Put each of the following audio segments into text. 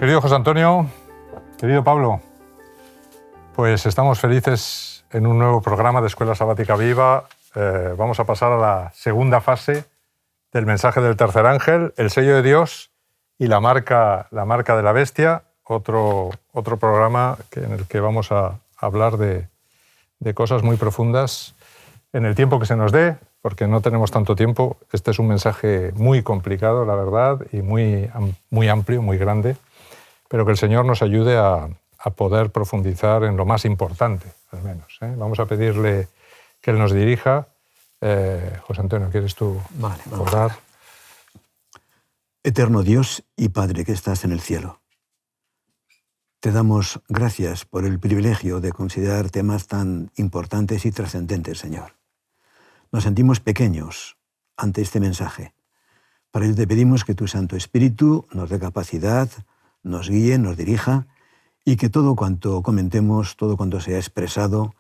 Querido José Antonio, querido Pablo, pues estamos felices en un nuevo programa de Escuela Sabática Viva. Vamos a pasar a la segunda fase del mensaje del tercer ángel, el sello de Dios y la marca de la bestia, otro programa en el que vamos a hablar de cosas muy profundas en el tiempo que se nos dé, porque no tenemos tanto tiempo. Este es un mensaje muy complicado, la verdad, y muy amplio, muy grande, pero que el Señor nos ayude a poder profundizar en lo más importante, al menos. Vamos a pedirle que Él nos dirija. José Antonio, ¿quieres tú orar? Eterno Dios y Padre que estás en el cielo, te damos gracias por el privilegio de considerar temas tan importantes y trascendentes, Señor. Nos sentimos pequeños ante este mensaje. Para ello te pedimos que tu Santo Espíritu nos dé capacidad, nos guíe, nos dirija, y que todo cuanto comentemos, todo cuanto sea expresado,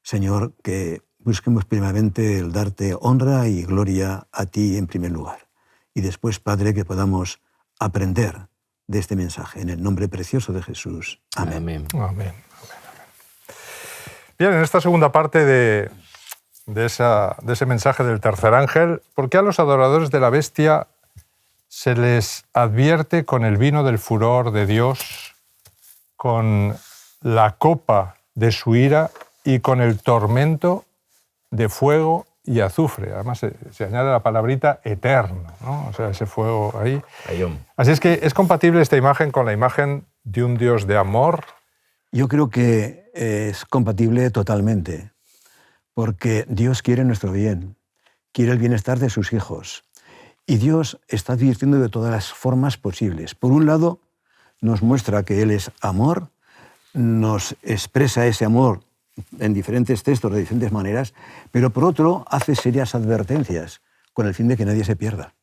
Señor, que busquemos primeramente el darte honra y gloria a ti en primer lugar. Y después, Padre, que podamos aprender de este mensaje. En el nombre precioso de Jesús. Amén. Amén. Amén. Bien, en esta segunda parte de ese mensaje del tercer ángel, ¿por qué a los adoradores de la bestia se les advierte con el vino del furor de Dios, con la copa de su ira y con el tormento de fuego y azufre? Además se añade la palabrita eterno, ¿no? O sea, ese fuego ahí. Así es que, ¿es compatible esta imagen con la imagen de un Dios de amor? Yo creo que es compatible totalmente, porque Dios quiere nuestro bien, quiere el bienestar de sus hijos. Y Dios está advirtiendo de todas las formas posibles. Por un lado, nos muestra que Él es amor, nos expresa ese amor en diferentes textos, de diferentes maneras, pero por otro, hace serias advertencias, con el fin de que nadie se pierda,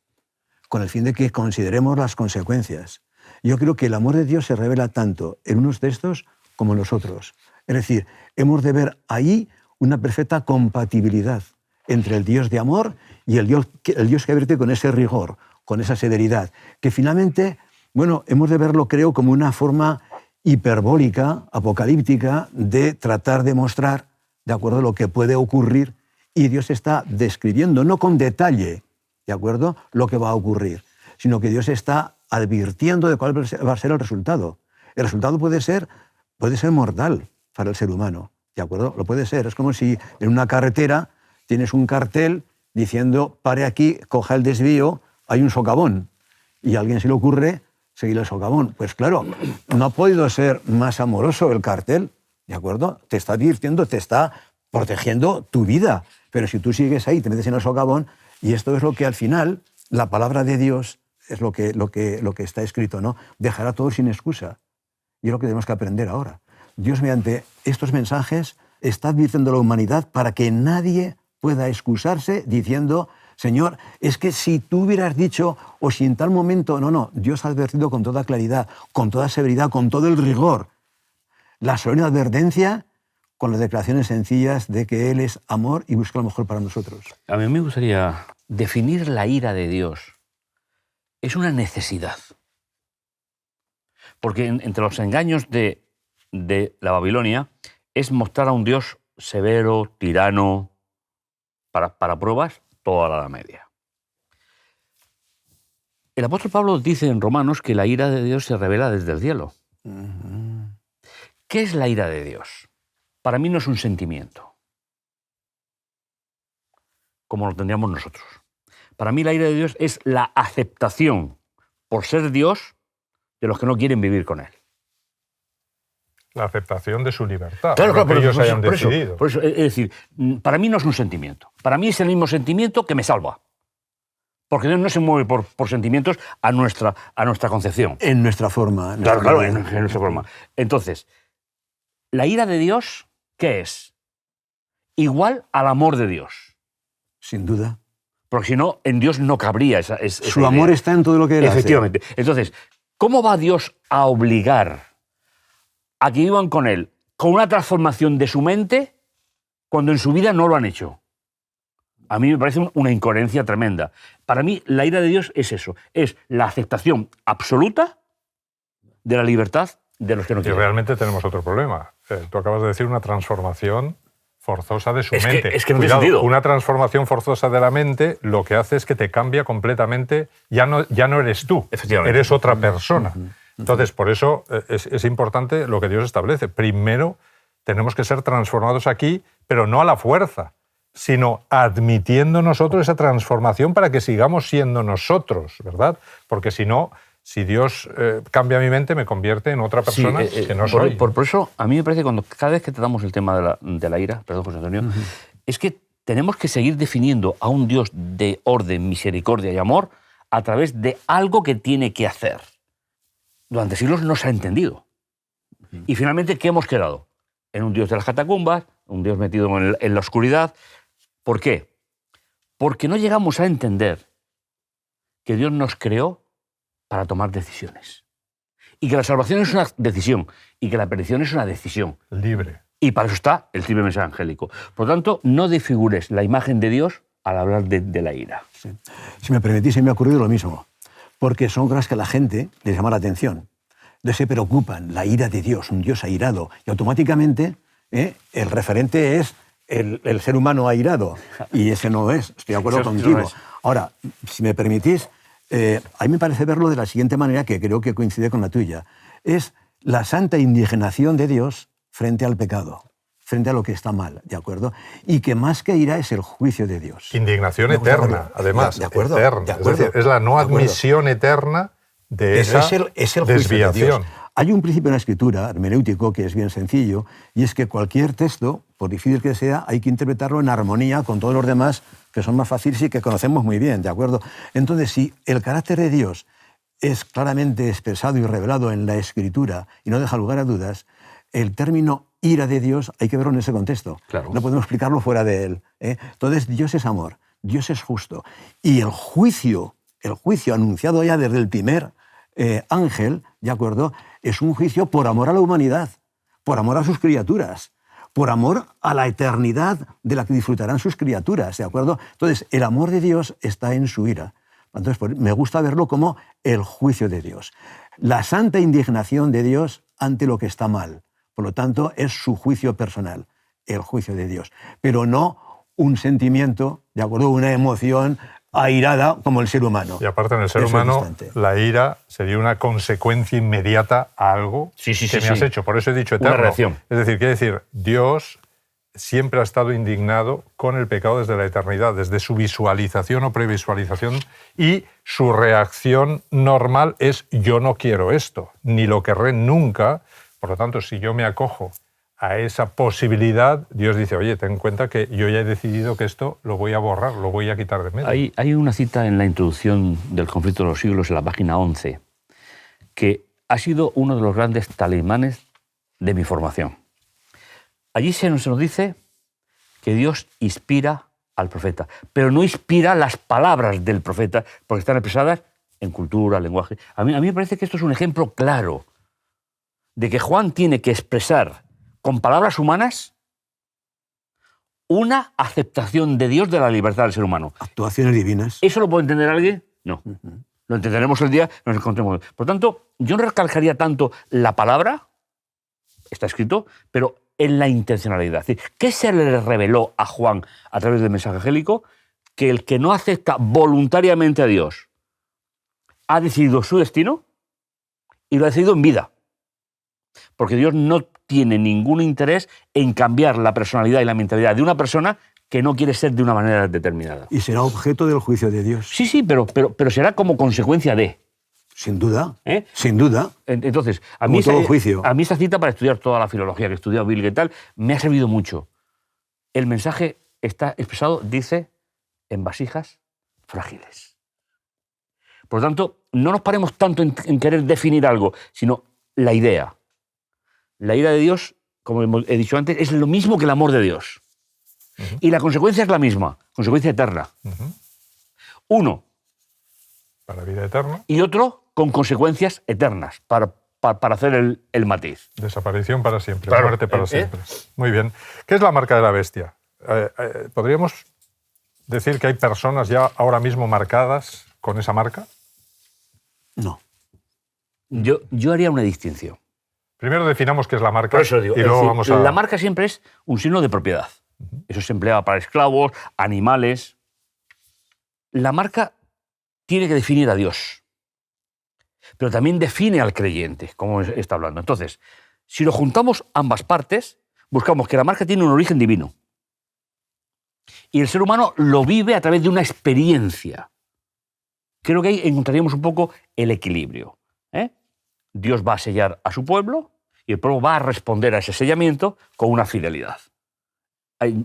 con el fin de que consideremos las consecuencias. Yo creo que el amor de Dios se revela tanto en unos textos como en los otros. Es decir, hemos de ver ahí una perfecta compatibilidad entre el Dios de amor y el Dios que advierte con ese rigor, con esa severidad, que finalmente, bueno, hemos de verlo, creo, como una forma hiperbólica, apocalíptica, de tratar de mostrar, de acuerdo, lo que puede ocurrir, y Dios está describiendo, no con detalle, de acuerdo, lo que va a ocurrir, sino que Dios está advirtiendo de cuál va a ser el resultado. El resultado puede ser mortal para el ser humano, de acuerdo, lo puede ser. Es como si en una carretera tienes un cartel diciendo, pare aquí, coja el desvío, hay un socavón, y a alguien se le ocurre seguir el socavón. Pues claro, no ha podido ser más amoroso el cartel, ¿de acuerdo? Te está advirtiendo, te está protegiendo tu vida. Pero si tú sigues ahí, te metes en el socavón, y esto es lo que al final, la palabra de Dios, es lo que está escrito, ¿no? Dejará todo sin excusa. Y es lo que tenemos que aprender ahora. Dios, mediante estos mensajes, está advirtiendo a la humanidad para que nadie pueda excusarse diciendo, Señor, es que si tú hubieras dicho, o si en tal momento... No, Dios ha advertido con toda claridad, con toda severidad, con todo el rigor. La solemne advertencia con las declaraciones sencillas de que Él es amor y busca lo mejor para nosotros. A mí me gustaría definir la ira de Dios. Es una necesidad. Porque entre los engaños de la Babilonia es mostrar a un Dios severo, tirano, para pruebas, toda la Edad Media. El apóstol Pablo dice en Romanos que la ira de Dios se revela desde el cielo. ¿Qué es la ira de Dios? Para mí no es un sentimiento, como lo tendríamos nosotros. Para mí la ira de Dios es la aceptación, por ser Dios, de los que no quieren vivir con Él. La aceptación de su libertad, claro, que ellos hayan decidido. Por eso, es decir, para mí no es un sentimiento. Para mí es el mismo sentimiento que me salva. Porque Dios no se mueve por sentimientos a nuestra concepción. En nuestra forma. Claro, en nuestra forma. Entonces, la ira de Dios, ¿qué es? Igual al amor de Dios. Sin duda. Porque si no, en Dios no cabría esa Su amor está en todo lo que Él hace. Efectivamente. Entonces, ¿cómo va Dios a obligar a que vivan con Él con una transformación de su mente cuando en su vida no lo han hecho? A mí me parece una incoherencia tremenda. Para mí, la ira de Dios es eso, es la aceptación absoluta de la libertad de los que no Y quieren. realmente tenemos otro problema. Tú acabas de decir una transformación forzosa de su Es que- mente. es que no tiene Cuidado, sentido. una transformación forzosa de la mente lo que hace es que te cambia completamente. Ya no eres tú, Efectivamente. eres otra persona. Entonces, por eso es importante lo que Dios establece. Primero, tenemos que ser transformados aquí, pero no a la fuerza, sino admitiendo nosotros esa transformación para que sigamos siendo nosotros, ¿verdad? Porque si no, si Dios cambia mi mente, me convierte en otra persona que no soy. Por eso, a mí me parece que cada vez que tratamos el tema de la ira, perdón, José Antonio, es que tenemos que seguir definiendo a un Dios de orden, misericordia y amor a través de algo que tiene que hacer. Durante siglos no se ha entendido. Y finalmente, ¿qué hemos quedado? En un Dios de las catacumbas, un Dios metido en la oscuridad. ¿Por qué? Porque no llegamos a entender que Dios nos creó para tomar decisiones. Y que la salvación es una decisión, y que la perdición es una decisión. Libre. Y para eso está el triple mensaje angélico. Por lo tanto, no desfigures la imagen de Dios al hablar de la ira. Sí. Si me permitís, se me ha ocurrido lo mismo, porque son cosas que a la gente les llama la atención. Entonces se preocupan, la ira de Dios, un Dios airado, y automáticamente el referente es el ser humano airado, y ese no es, estoy de acuerdo Eso contigo. no es. Ahora, si me permitís, a mí me parece verlo de la siguiente manera, que creo que coincide con la tuya. Es la santa indignación de Dios frente al pecado, frente a lo que está mal, ¿de acuerdo? Y que más que ira es el juicio de Dios. Indignación Me gusta eterna, verlo. además. De acuerdo, Eterna. de acuerdo, Es decir, es la no de acuerdo. admisión eterna de Eso esa es el juicio de Dios. desviación. Hay un principio en la escritura, hermenéutico, que es bien sencillo, y es que cualquier texto, por difícil que sea, hay que interpretarlo en armonía con todos los demás, que son más fáciles y que conocemos muy bien, ¿de acuerdo? Entonces, si el carácter de Dios es claramente expresado y revelado en la escritura y no deja lugar a dudas, el término ira de Dios hay que verlo en ese contexto. Claro. No podemos explicarlo fuera de él. Entonces, Dios es amor, Dios es justo. Y el juicio anunciado ya desde el primer ángel, ¿de acuerdo?, es un juicio por amor a la humanidad, por amor a sus criaturas, por amor a la eternidad de la que disfrutarán sus criaturas, ¿de acuerdo? Entonces, el amor de Dios está en su ira. Entonces, me gusta verlo como el juicio de Dios. La santa indignación de Dios ante lo que está mal. Por lo tanto, es su juicio personal, el juicio de Dios. Pero no un sentimiento, ¿de acuerdo?, una emoción airada como el ser humano. Y aparte, en el ser Eso es humano, distante. la ira sería una consecuencia inmediata a algo Sí, sí, que sí, me has sí. hecho. Por eso he dicho Una eterno. reacción. Es decir, quiere decir, Dios siempre ha estado indignado con el pecado desde la eternidad, desde su visualización o previsualización, y su reacción normal es yo no quiero esto, ni lo querré nunca. Por lo tanto, si yo me acojo a esa posibilidad, Dios dice, oye, ten en cuenta que yo ya he decidido que esto lo voy a borrar, lo voy a quitar de medio. Hay una cita en la introducción del conflicto de los siglos, en la página 11, que ha sido uno de los grandes talismanes de mi formación. Allí se nos dice que Dios inspira al profeta, pero no inspira las palabras del profeta, porque están expresadas en cultura, lenguaje. A mí me parece que esto es un ejemplo claro de que Juan tiene que expresar con palabras humanas una aceptación de Dios de la libertad del ser humano. Actuaciones divinas. ¿Eso lo puede entender alguien? No. Lo entenderemos el día que nos encontremos. Por tanto, yo no recalcaría tanto la palabra, está escrito, pero en la intencionalidad. Es decir, ¿qué se le reveló a Juan a través del mensaje angélico? Que el que no acepta voluntariamente a Dios ha decidido su destino y lo ha decidido en vida. Porque Dios no tiene ningún interés en cambiar la personalidad y la mentalidad de una persona que no quiere ser de una manera determinada. Y será objeto del juicio de Dios. Sí, pero será como consecuencia de. Sin duda. ¿Eh? Sin duda. Entonces, Como todo juicio. a mí esa cita para estudiar toda la filología que he estudiado bíblica y tal, me ha servido mucho. El mensaje está expresado, dice, en vasijas frágiles. Por lo tanto, no nos paremos tanto en querer definir algo, sino la idea. La ira de Dios, como he dicho antes, es lo mismo que el amor de Dios. Y la consecuencia es la misma, consecuencia eterna. Uno Para vida eterna, y otro con consecuencias eternas, para hacer el matiz. desaparición para siempre, Claro. muerte para siempre. Muy bien. ¿Qué es la marca de la bestia? ¿Podríamos decir que hay personas ya ahora mismo marcadas con esa marca? No. Yo haría una distinción. Primero definamos qué es la marca Por eso digo, y luego vamos a... la marca siempre es un signo de propiedad. Eso se emplea para esclavos, animales. La marca tiene que definir a Dios, pero también define al creyente, como está hablando. Entonces, si lo juntamos ambas partes, buscamos que la marca tiene un origen divino. Y el ser humano lo vive a través de una experiencia. Creo que ahí encontraríamos un poco el equilibrio. Dios va a sellar a su pueblo y el pueblo va a responder a ese sellamiento con una fidelidad.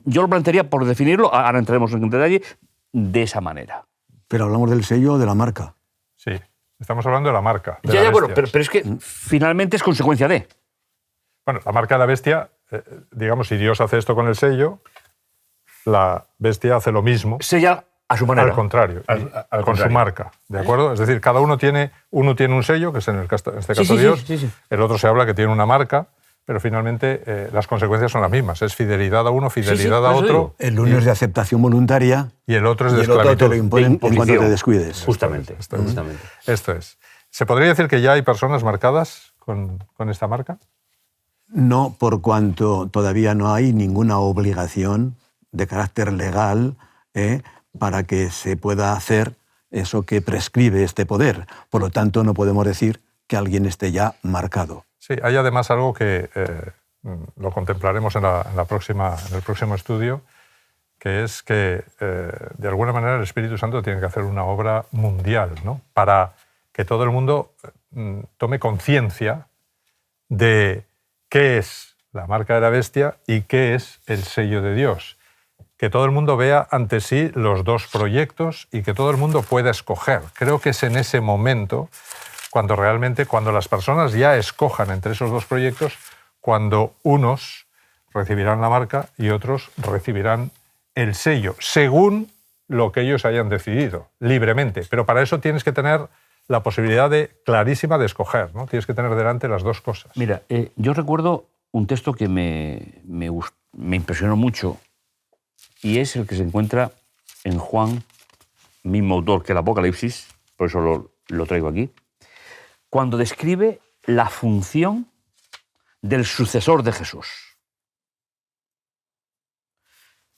Yo lo plantearía, por definirlo, ahora entraremos en detalle, de esa manera. Pero hablamos del sello o de la marca. Sí, estamos hablando de la marca. De Ya, la bueno, bestia. pero es que finalmente es consecuencia de. Bueno, la marca de la bestia, digamos, si Dios hace esto con el sello, la bestia hace lo mismo. Sella a su manera. Al contrario, Al con contrario. su marca, ¿de acuerdo? Es decir, cada uno tiene un sello, que es en este caso sí, Dios, sí. el otro se habla que tiene una marca, pero finalmente las consecuencias son las mismas. Es fidelidad a uno, fidelidad a por eso otro. digo. El uno es de aceptación voluntaria Y el otro es y de el otro te esclavitud. lo imponen en cuanto imposición. te descuides. Justamente. Esto es. Justamente. Esto es. ¿Se podría decir que ya hay personas marcadas con esta marca? No, por cuanto todavía no hay ninguna obligación de carácter legal para que se pueda hacer eso que prescribe este poder. Por lo tanto, no podemos decir que alguien esté ya marcado. Sí, hay además algo que lo contemplaremos en el próximo estudio, que es que, de alguna manera, el Espíritu Santo tiene que hacer una obra mundial, ¿no? Para que todo el mundo tome conciencia de qué es la marca de la bestia y qué es el sello de Dios. Que todo el mundo vea ante sí los dos proyectos y que todo el mundo pueda escoger. Creo que es en ese momento cuando las personas ya escojan entre esos dos proyectos, cuando unos recibirán la marca y otros recibirán el sello, según lo que ellos hayan decidido, libremente. Pero para eso tienes que tener la posibilidad clarísima de escoger, ¿no? Tienes que tener delante las dos cosas. Mira, yo recuerdo un texto que me impresionó mucho, y es el que se encuentra en Juan, mismo autor que el Apocalipsis, por eso lo traigo aquí, cuando describe la función del sucesor de Jesús.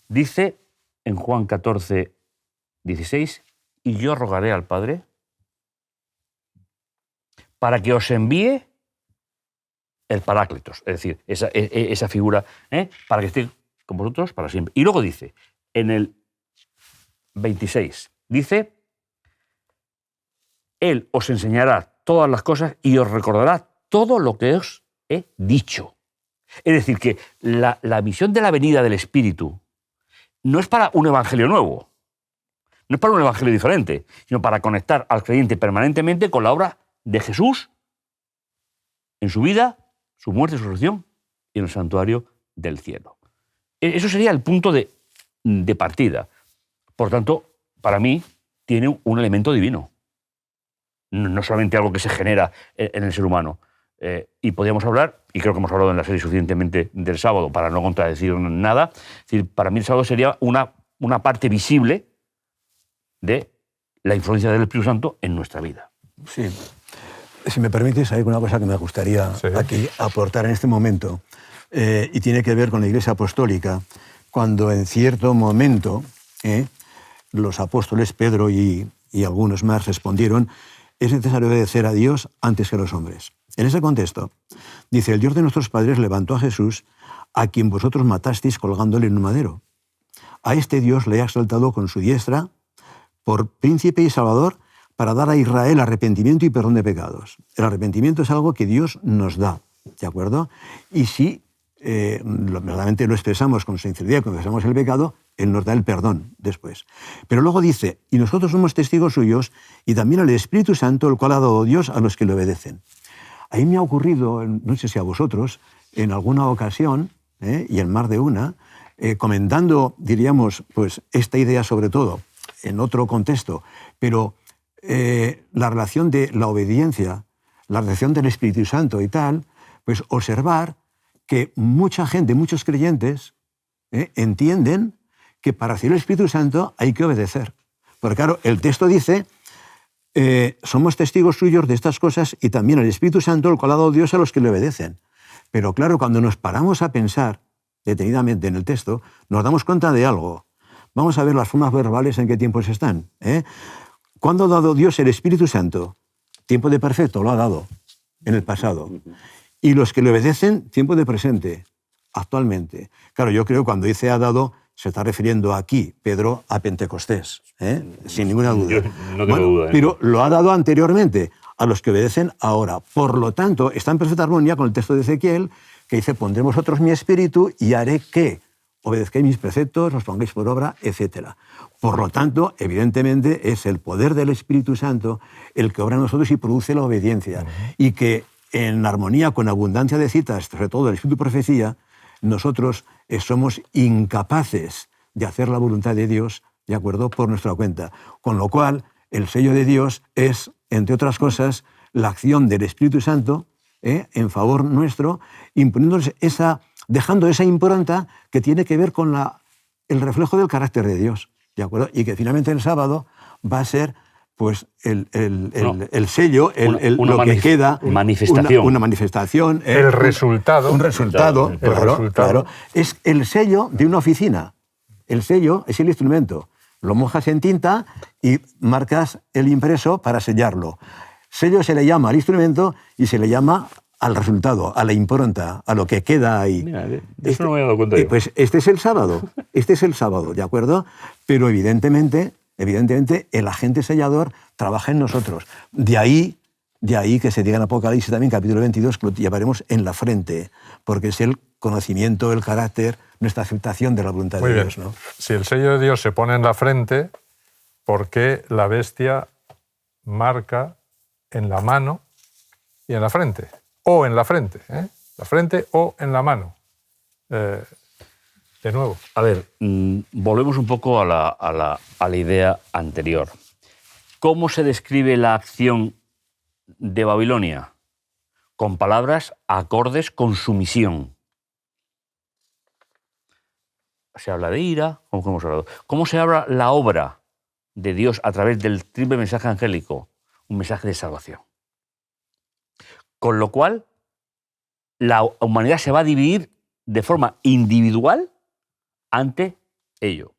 Dice en Juan 14, 16, y yo rogaré al Padre para que os envíe el Paráclitos, es decir, esa figura, para que esté con vosotros para siempre. Y luego dice, en el 26, dice, Él os enseñará todas las cosas y os recordará todo lo que os he dicho. Es decir, que la misión de la venida del Espíritu no es para un evangelio nuevo, no es para un evangelio diferente, sino para conectar al creyente permanentemente con la obra de Jesús en su vida, su muerte y su resurrección y en el santuario del cielo. Eso sería el punto de partida. Por tanto, para mí, tiene un elemento divino. No solamente algo que se genera en el ser humano. Y podríamos hablar, y creo que hemos hablado en la serie suficientemente del sábado para no contradecir nada, es decir, para mí el sábado sería una parte visible de la influencia del Espíritu Santo en nuestra vida. Sí. Si me permites, hay una cosa que me gustaría aquí aportar en este momento, y tiene que ver con la Iglesia Apostólica, cuando en cierto momento los apóstoles Pedro y algunos más respondieron: es necesario obedecer a Dios antes que a los hombres. En ese contexto, dice, el Dios de nuestros padres levantó a Jesús, a quien vosotros matasteis colgándole en un madero. A este Dios le ha exaltado con su diestra por príncipe y salvador, para dar a Israel arrepentimiento y perdón de pecados. El arrepentimiento es algo que Dios nos da, ¿de acuerdo? Y si verdaderamente lo expresamos con sinceridad, confesamos el pecado, Él nos da el perdón después. Pero luego dice, y nosotros somos testigos suyos, y también al Espíritu Santo, el cual ha dado Dios a los que le obedecen. Ahí me ha ocurrido, no sé si a vosotros, en alguna ocasión, y en más de una, comentando, diríamos, pues esta idea sobre todo, en otro contexto, pero la relación de la obediencia, la relación del Espíritu Santo y tal, pues observar que mucha gente, muchos creyentes, entienden que para recibir el Espíritu Santo hay que obedecer. Porque claro, el texto dice, somos testigos suyos de estas cosas y también el Espíritu Santo, el cual ha dado Dios a los que le obedecen. Pero claro, cuando nos paramos a pensar detenidamente en el texto, nos damos cuenta de algo. Vamos a ver las formas verbales en qué tiempos están. ¿Cuándo ha dado Dios el Espíritu Santo? Tiempo de perfecto, lo ha dado en el pasado. Y los que le obedecen, tiempo de presente, actualmente. Claro, yo creo que cuando dice ha dado, se está refiriendo aquí, Pedro, a Pentecostés, sin ninguna duda. Yo no tengo duda. Pero lo ha dado anteriormente a los que obedecen ahora. Por lo tanto, está en perfecta armonía con el texto de Ezequiel, que dice, pondré en vosotros mi espíritu y haré que obedezcáis mis preceptos, los pongáis por obra, etc. Por lo tanto, evidentemente, es el poder del Espíritu Santo el que obra en nosotros y produce la obediencia. Y que en armonía con abundancia de citas, sobre todo del Espíritu de Profecía, nosotros somos incapaces de hacer la voluntad de Dios, ¿de acuerdo?, por nuestra cuenta. Con lo cual, el sello de Dios es, entre otras cosas, la acción del Espíritu Santo en favor nuestro, imponiéndonos dejando esa impronta que tiene que ver con el reflejo del carácter de Dios, ¿de acuerdo? Y que finalmente el sábado va a ser pues el sello, lo que queda. Manifestación. Una manifestación. El resultado. Un resultado, claro. Es el sello de una oficina. El sello es el instrumento. Lo mojas en tinta y marcas el impreso para sellarlo. Sello se le llama al instrumento y se le llama al resultado, a la impronta, a lo que queda ahí. Mira, de eso no me he dado cuenta yo. Pues este es el sábado, ¿de acuerdo? Pero evidentemente el agente sellador trabaja en nosotros. De ahí que se diga en Apocalipsis también, capítulo 22, que lo llevaremos en la frente, porque es el conocimiento, el carácter, nuestra aceptación de la voluntad de Dios, ¿no? Si el sello de Dios se pone en la frente, ¿por qué la bestia marca en la mano y en la frente? O en la frente, la frente o en la mano. De nuevo. A ver, volvemos un poco a la idea anterior. ¿Cómo se describe la acción de Babilonia? Con palabras acordes con su misión. Se habla de ira, como hemos hablado. ¿Cómo se habla la obra de Dios a través del triple mensaje angélico? Un mensaje de salvación. Con lo cual, la humanidad se va a dividir de forma individual ante ello.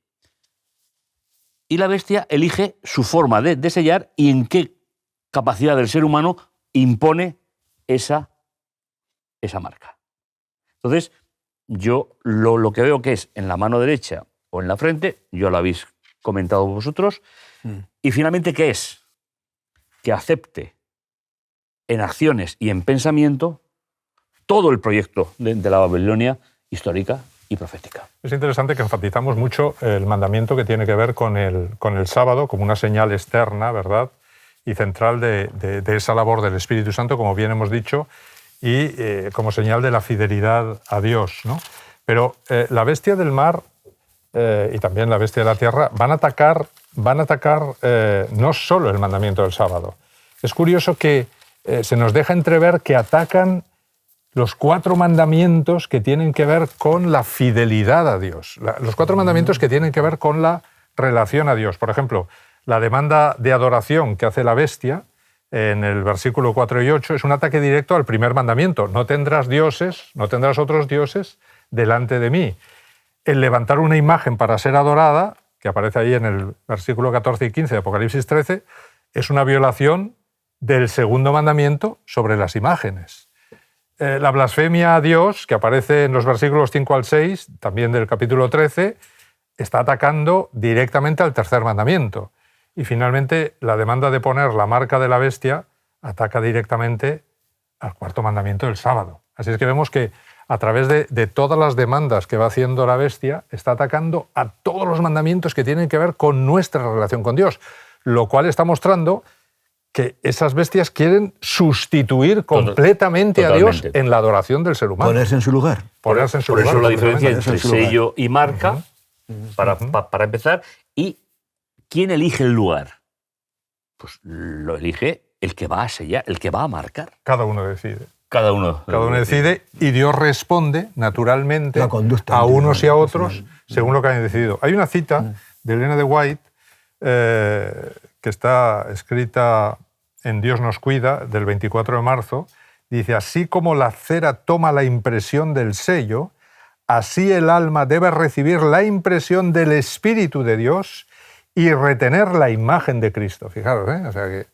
Y la bestia elige su forma de sellar y en qué capacidad del ser humano impone esa marca. Entonces, yo lo que veo que es en la mano derecha o en la frente, yo lo habéis comentado vosotros, y finalmente, ¿qué es? Que acepte en acciones y en pensamiento todo el proyecto de la Babilonia histórica y profética. Es interesante que enfatizamos mucho el mandamiento que tiene que ver con el sábado como una señal externa, ¿verdad?, y central de esa labor del Espíritu Santo, como bien hemos dicho, y como señal de la fidelidad a Dios, ¿no? Pero la bestia del mar y también la bestia de la tierra van a atacar no solo el mandamiento del sábado. Es curioso que se nos deja entrever que atacan los 4 mandamientos que tienen que ver con la fidelidad a Dios. Los 4 mandamientos que tienen que ver con la relación a Dios. Por ejemplo, la demanda de adoración que hace la bestia en el versículo 4 y 8 es un ataque directo al primer mandamiento. No tendrás otros dioses delante de mí. El levantar una imagen para ser adorada, que aparece ahí en el versículo 14 y 15 de Apocalipsis 13, es una violación del segundo mandamiento sobre las imágenes. La blasfemia a Dios, que aparece en los versículos 5 al 6, también del capítulo 13, está atacando directamente al tercer mandamiento. Y finalmente, la demanda de poner la marca de la bestia ataca directamente al 4.º mandamiento del sábado. Así es que vemos que a través de todas las demandas que va haciendo la bestia, está atacando a todos los mandamientos que tienen que ver con nuestra relación con Dios, lo cual está mostrando que esas bestias quieren sustituir completamente a Dios en la adoración del ser humano. Ponerse en su lugar. Ponerse en su lugar. Por eso la diferencia entre sello y marca, para empezar. ¿Y quién elige el lugar? Pues lo elige el que va a sellar, el que va a marcar. Cada uno decide. Cada uno decide y Dios responde naturalmente a unos y a otros según lo que hayan decidido. Hay una cita de Elena de White que está escrita en Dios nos cuida, del 24 de marzo, dice, así como la cera toma la impresión del sello, así el alma debe recibir la impresión del Espíritu de Dios y retener la imagen de Cristo. Fijaros, o sea que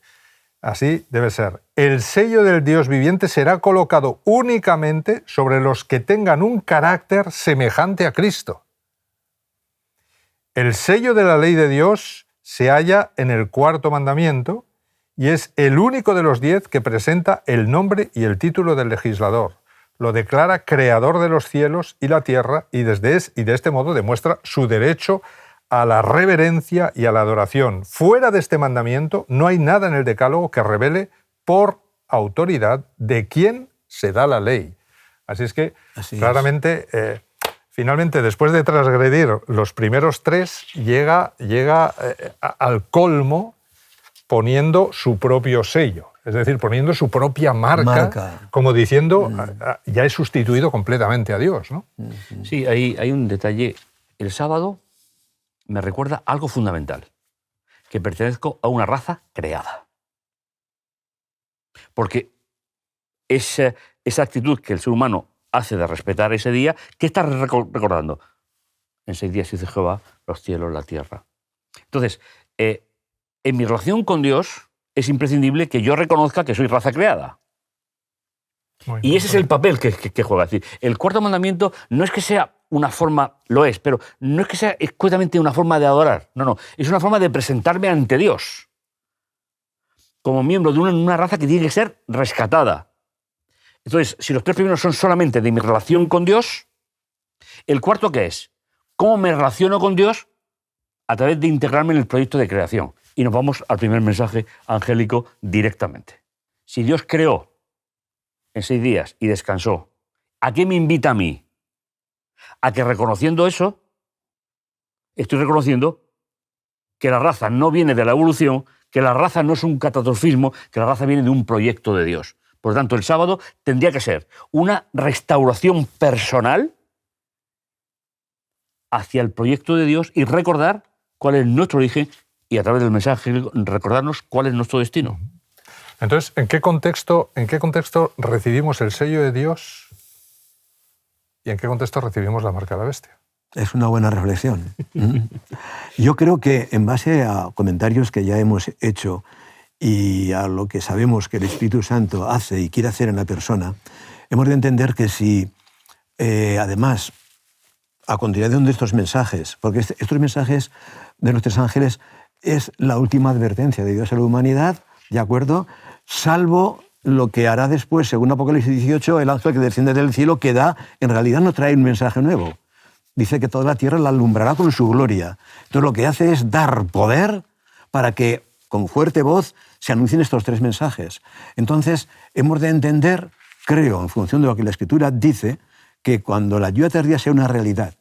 así debe ser. El sello del Dios viviente será colocado únicamente sobre los que tengan un carácter semejante a Cristo. El sello de la ley de Dios se halla en el cuarto mandamiento y es el único de los 10 que presenta el nombre y el título del legislador. Lo declara creador de los cielos y la tierra y de este modo demuestra su derecho a la reverencia y a la adoración. Fuera de este mandamiento no hay nada en el Decálogo que revele por autoridad de quién se da la ley. Así es que, claramente, finalmente, después de transgredir los primeros 3, llega al colmo poniendo su propio sello. Es decir, poniendo su propia marca. Como diciendo, ya he sustituido completamente a Dios, ¿no? Sí, hay un detalle. El sábado me recuerda algo fundamental, que pertenezco a una raza creada. Porque esa actitud que el ser humano hace de respetar ese día, ¿qué está recordando? En 6 días hizo Jehová los cielos, la tierra. Entonces, en mi relación con Dios es imprescindible que yo reconozca que soy raza creada. Y ese es el papel que juega. Es decir, el cuarto mandamiento no es que sea una forma, lo es, pero no es que sea exclusivamente una forma de adorar. No, es una forma de presentarme ante Dios como miembro de una raza que tiene que ser rescatada. Entonces, si los 3 primeros son solamente de mi relación con Dios, ¿el cuarto qué es? ¿Cómo me relaciono con Dios? A través de integrarme en el proyecto de creación. Y nos vamos al primer mensaje angélico directamente. Si Dios creó en 6 días y descansó, ¿a qué me invita a mí? A que reconociendo eso, estoy reconociendo que la raza no viene de la evolución, que la raza no es un catastrofismo, que la raza viene de un proyecto de Dios. Por lo tanto, el sábado tendría que ser una restauración personal hacia el proyecto de Dios y recordar cuál es nuestro origen y a través del mensaje recordarnos cuál es nuestro destino. Entonces, ¿en qué contexto recibimos el sello de Dios y en qué contexto recibimos la marca de la bestia? Es una buena reflexión. Yo creo que en base a comentarios que ya hemos hecho y a lo que sabemos que el Espíritu Santo hace y quiere hacer en la persona, hemos de entender que si, además, a continuación de estos mensajes, porque estos mensajes de los 3 ángeles es la última advertencia de Dios a la humanidad, ¿de acuerdo? Salvo lo que hará después, según Apocalipsis 18, el ángel que desciende del cielo, que da, en realidad no trae un mensaje nuevo. Dice que toda la tierra la alumbrará con su gloria. Entonces lo que hace es dar poder para que con fuerte voz se anuncien estos 3 mensajes. Entonces hemos de entender, creo, en función de lo que la Escritura dice, que cuando la lluvia tardía sea una realidad,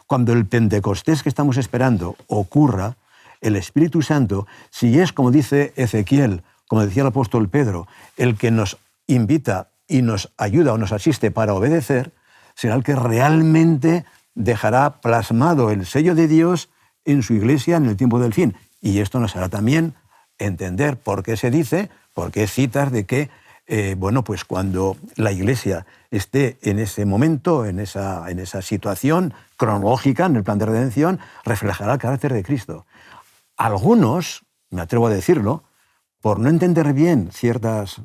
cuando el Pentecostés que estamos esperando ocurra, el Espíritu Santo, si es como dice Ezequiel, como decía el apóstol Pedro, el que nos invita y nos ayuda o nos asiste para obedecer, será el que realmente dejará plasmado el sello de Dios en su iglesia en el tiempo del fin. Y esto nos hará también entender por qué se dice, por qué citas de que, pues cuando la iglesia esté en ese momento, en esa situación cronológica, en el plan de redención, reflejará el carácter de Cristo. Algunos, me atrevo a decirlo, por no entender bien ciertas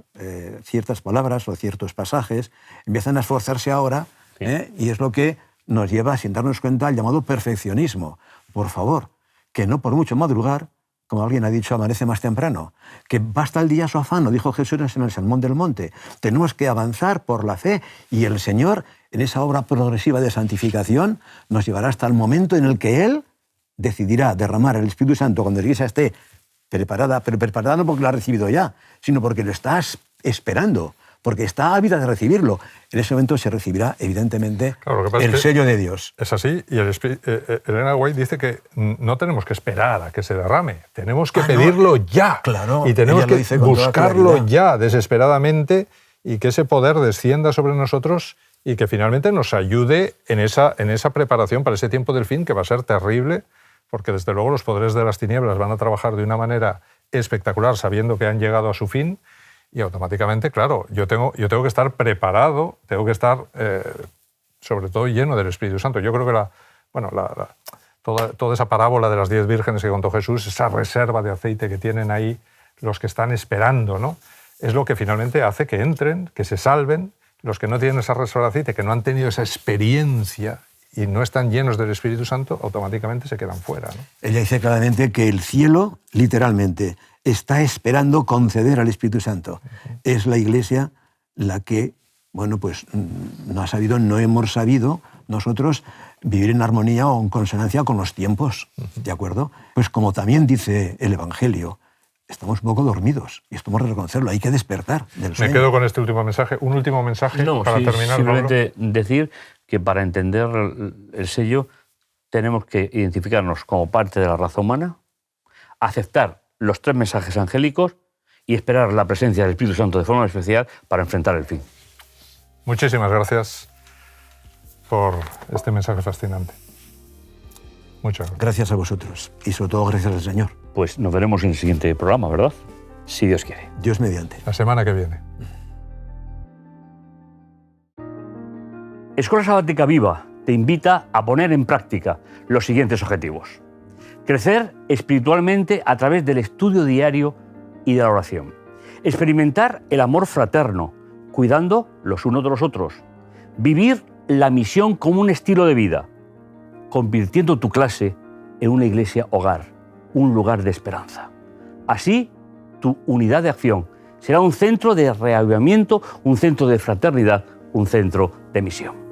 palabras o ciertos pasajes, empiezan a esforzarse ahora, y es lo que nos lleva sin darnos cuenta al llamado perfeccionismo. Por favor, que no por mucho madrugar, como alguien ha dicho, amanece más temprano. Que basta el día su afano, dijo Jesús en el Sermón del Monte. Tenemos que avanzar por la fe y el Señor, en esa obra progresiva de santificación, nos llevará hasta el momento en el que Él decidirá derramar el Espíritu Santo cuando la iglesia esté preparada, pero preparada no porque lo ha recibido ya, sino porque lo estás esperando, porque está ávida de recibirlo. En ese momento se recibirá, evidentemente, el sello de Dios. Es así, y Elena White dice que no tenemos que esperar a que se derrame, tenemos que pedirlo ya. Claro, y tenemos que buscarlo ya, desesperadamente, y que ese poder descienda sobre nosotros y que finalmente nos ayude en esa preparación para ese tiempo del fin, que va a ser terrible porque desde luego los poderes de las tinieblas van a trabajar de una manera espectacular sabiendo que han llegado a su fin y automáticamente, claro, yo tengo que estar preparado, tengo que estar sobre todo lleno del Espíritu Santo. Yo creo que toda esa parábola de las 10 vírgenes que contó Jesús, esa reserva de aceite que tienen ahí los que están esperando, ¿no? Es lo que finalmente hace que entren, que se salven. Los que no tienen esa reserva de aceite, que no han tenido esa experiencia y no están llenos del Espíritu Santo, automáticamente se quedan fuera, ¿no? Ella dice claramente que el cielo, literalmente, está esperando conceder al Espíritu Santo. Es la Iglesia la que, bueno, pues no hemos sabido nosotros vivir en armonía o en consonancia con los tiempos, ¿de acuerdo? Pues como también dice el Evangelio, estamos un poco dormidos y esto hemos de reconocerlo, hay que despertar del sueño. Me quedo con este último mensaje. Un último mensaje para terminar, simplemente Pablo. decir que para entender el sello tenemos que identificarnos como parte de la raza humana, aceptar los 3 mensajes angélicos y esperar la presencia del Espíritu Santo de forma especial para enfrentar el fin. Muchísimas gracias por este mensaje fascinante. Muchas gracias. Gracias a vosotros y sobre todo gracias al Señor. Pues nos veremos en el siguiente programa, ¿verdad? Si Dios quiere. Dios mediante. La semana que viene. Escuela Sabática Viva te invita a poner en práctica los siguientes objetivos. Crecer espiritualmente a través del estudio diario y de la oración. Experimentar el amor fraterno, cuidando los unos de los otros. Vivir la misión como un estilo de vida, convirtiendo tu clase en una iglesia hogar, un lugar de esperanza. Así, tu unidad de acción será un centro de reavivamiento, un centro de fraternidad, un centro de misión.